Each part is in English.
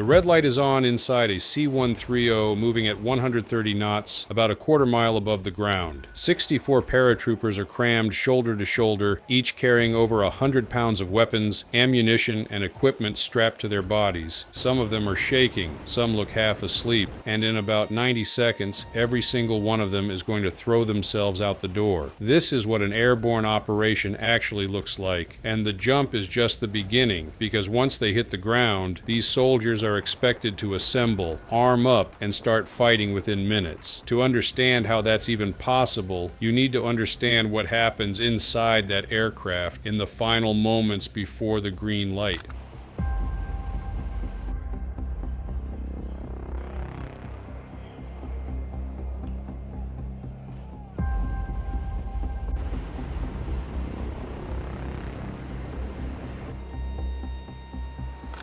red light is on inside a C-130 moving at 130 knots, about a quarter mile above the ground. 64 paratroopers are crammed shoulder to shoulder, each carrying over 100 pounds of weapons, ammunition, and equipment strapped to their bodies. Some of them are shaking, some look half asleep, and in about 90 seconds, every single one of them is going to throw themselves out the door. This is what an airborne operation actually looks like, and the jump is just the beginning, because once they hit the ground, these soldiers are expected to assemble, arm up, and start fighting within minutes. To understand how that's even possible, you need to understand what happens inside that aircraft in the final moments before the green light.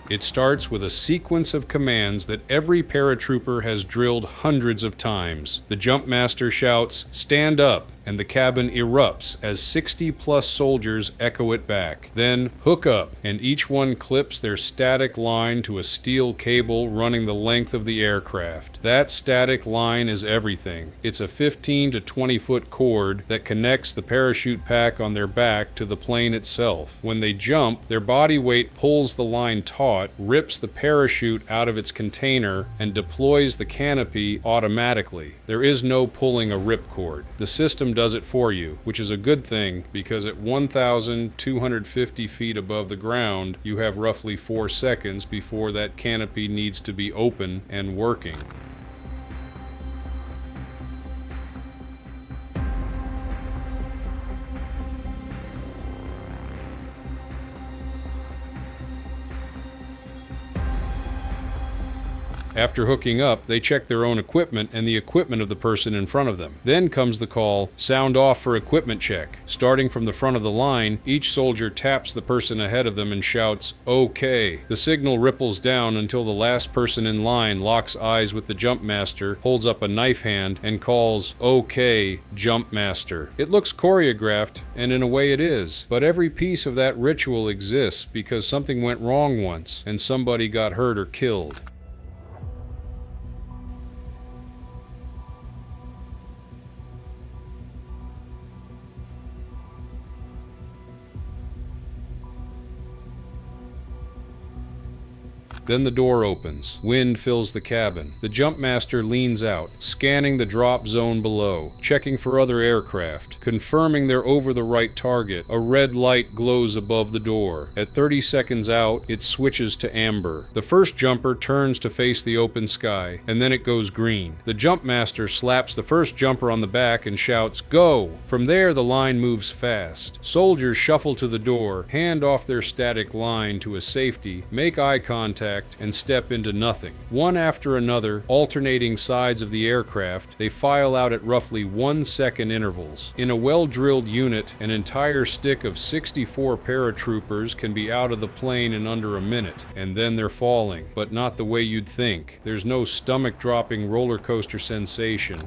It starts with a sequence of commands that every paratrooper has drilled hundreds of times. The jump master shouts, "Stand up," and the cabin erupts as 60-plus soldiers echo it back. Then, "Hook up," and each one clips their static line to a steel cable running the length of the aircraft. That static line is everything. It's a 15 to 20-foot cord that connects the parachute pack on their back to the plane itself. When they jump, their body weight pulls the line taut, rips the parachute out of its container, and deploys the canopy automatically. There is no pulling a ripcord. The system does it for you, which is a good thing because at 1,250 feet above the ground, you have roughly 4 seconds before that canopy needs to be open and working. After hooking up, they check their own equipment and the equipment of the person in front of them. Then comes the call, "Sound off for equipment check." Starting from the front of the line, each soldier taps the person ahead of them and shouts, "OK." The signal ripples down until the last person in line locks eyes with the jump master, holds up a knife hand, and calls, "OK, jump master." It looks choreographed, and in a way it is, but every piece of that ritual exists because something went wrong once, and somebody got hurt or killed. Then the door opens. Wind fills the cabin. The jump master leans out, scanning the drop zone below, checking for other aircraft, confirming they're over the right target. A red light glows above the door. At 30 seconds out, it switches to amber. The first jumper turns to face the open sky, and then it goes green. The jump master slaps the first jumper on the back and shouts, "Go!" From there, the line moves fast. Soldiers shuffle to the door, hand off their static line to a safety, make eye contact, and step into nothing. One after another, alternating sides of the aircraft, they file out at roughly 1-second intervals. In a well-drilled unit, an entire stick of 64 paratroopers can be out of the plane in under a minute, and then they're falling, but not the way you'd think. There's no stomach-dropping roller coaster sensation.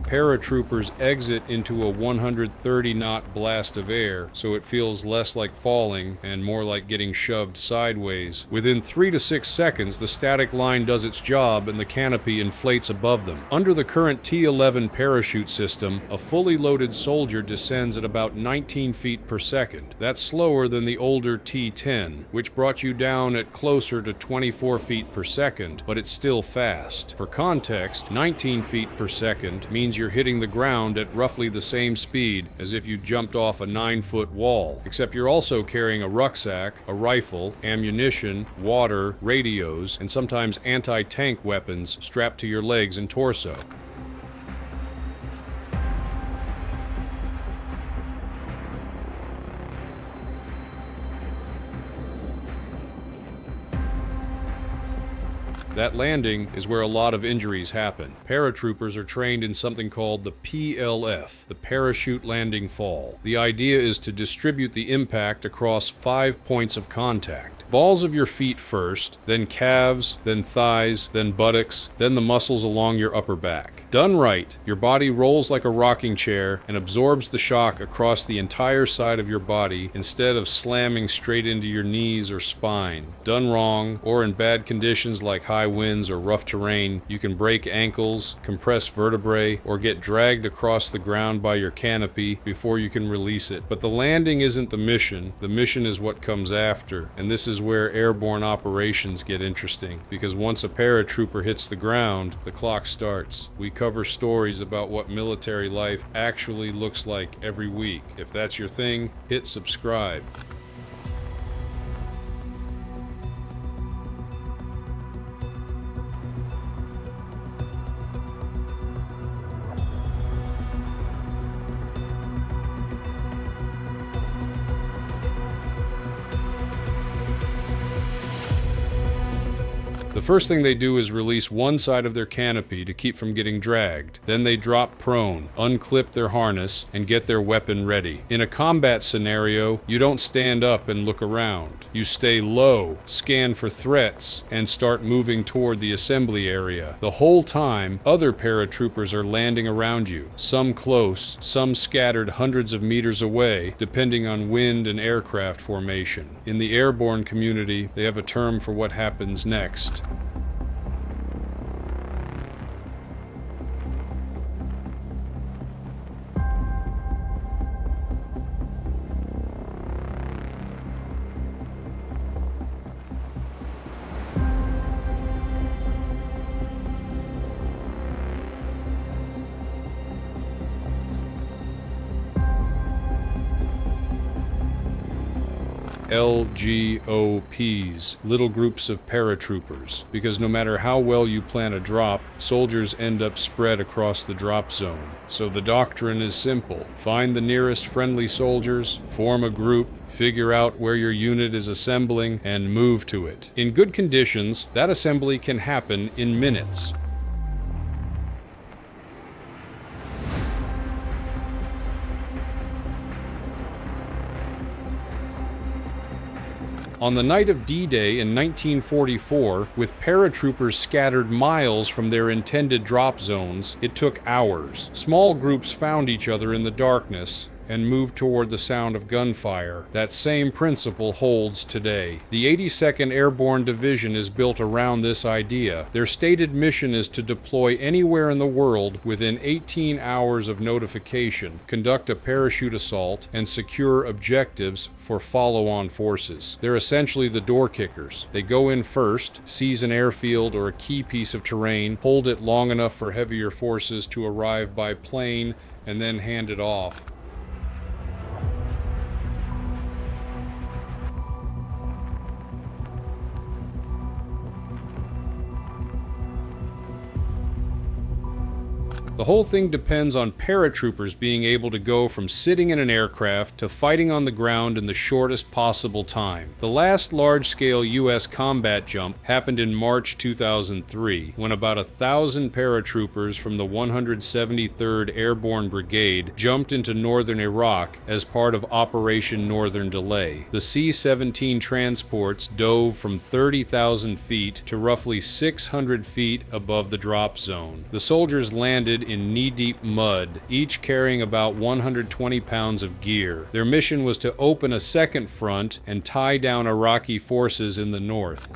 Paratroopers exit into a 130-knot blast of air, so it feels less like falling and more like getting shoved sideways. Within 3 to 6 seconds, the static line does its job and the canopy inflates above them. Under the current T-11 parachute system, a fully loaded soldier descends at about 19 feet per second. That's slower than the older T-10, which brought you down at closer to 24 feet per second, but it's still fast. For context, 19 feet per second means you're hitting the ground at roughly the same speed as if you jumped off a 9-foot wall, except you're also carrying a rucksack, a rifle, ammunition, water, radios, and sometimes anti-tank weapons strapped to your legs and torso. That landing is where a lot of injuries happen. Paratroopers are trained in something called the PLF, the Parachute Landing Fall. The idea is to distribute the impact across 5 points of contact. Balls of your feet first, then calves, then thighs, then buttocks, then the muscles along your upper back. Done right, your body rolls like a rocking chair and absorbs the shock across the entire side of your body instead of slamming straight into your knees or spine. Done wrong, or in bad conditions like high winds or rough terrain, you can break ankles, compress vertebrae, or get dragged across the ground by your canopy before you can release it. But the landing isn't the mission is what comes after, and this is where airborne operations get interesting, because once a paratrooper hits the ground, the clock starts. We cover stories about what military life actually looks like every week. If that's your thing, hit subscribe. The first thing they do is release one side of their canopy to keep from getting dragged. Then they drop prone, unclip their harness, and get their weapon ready. In a combat scenario, you don't stand up and look around. You stay low, scan for threats, and start moving toward the assembly area. The whole time, other paratroopers are landing around you, some close, some scattered hundreds of meters away, depending on wind and aircraft formation. In the airborne community, they have a term for what happens next. LGOPs, little groups of paratroopers, because no matter how well you plan a drop, soldiers end up spread across the drop zone. So the doctrine is simple. Find the nearest friendly soldiers, form a group, figure out where your unit is assembling, and move to it. In good conditions, that assembly can happen in minutes. On the night of D-Day in 1944, with paratroopers scattered miles from their intended drop zones, it took hours. Small groups found each other in the darkness and moved toward the sound of gunfire. That same principle holds today. The 82nd Airborne Division is built around this idea. Their stated mission is to deploy anywhere in the world within 18 hours of notification, conduct a parachute assault, and secure objectives for follow-on forces. They're essentially the door kickers. They go in first, seize an airfield or a key piece of terrain, hold it long enough for heavier forces to arrive by plane, and then hand it off. The whole thing depends on paratroopers being able to go from sitting in an aircraft to fighting on the ground in the shortest possible time. The last large-scale U.S. combat jump happened in March 2003, when about 1,000 paratroopers from the 173rd Airborne Brigade jumped into northern Iraq as part of Operation Northern Delay. The C-17 transports dove from 30,000 feet to roughly 600 feet above the drop zone. The soldiers landed in knee-deep mud, each carrying about 120 pounds of gear. Their mission was to open a second front and tie down Iraqi forces in the north.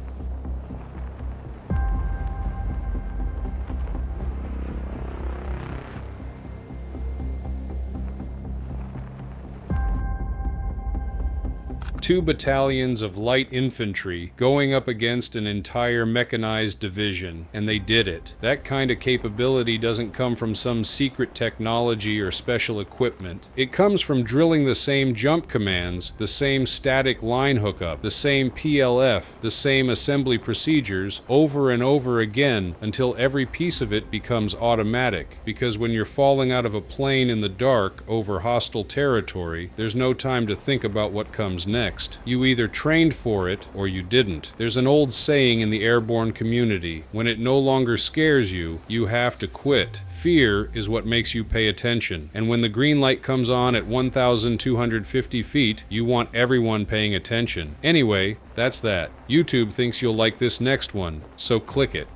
Two battalions of light infantry going up against an entire mechanized division, and they did it. That kind of capability doesn't come from some secret technology or special equipment. It comes from drilling the same jump commands, the same static line hookup, the same PLF, the same assembly procedures over and over again until every piece of it becomes automatic. Because when you're falling out of a plane in the dark over hostile territory, there's no time to think about what comes next. next. You either trained for it or you didn't. There's an old saying in the airborne community, when it no longer scares you, you have to quit. Fear is what makes you pay attention, and when the green light comes on at 1,250 feet, you want everyone paying attention. Anyway, that's that. YouTube thinks you'll like this next one, so click it.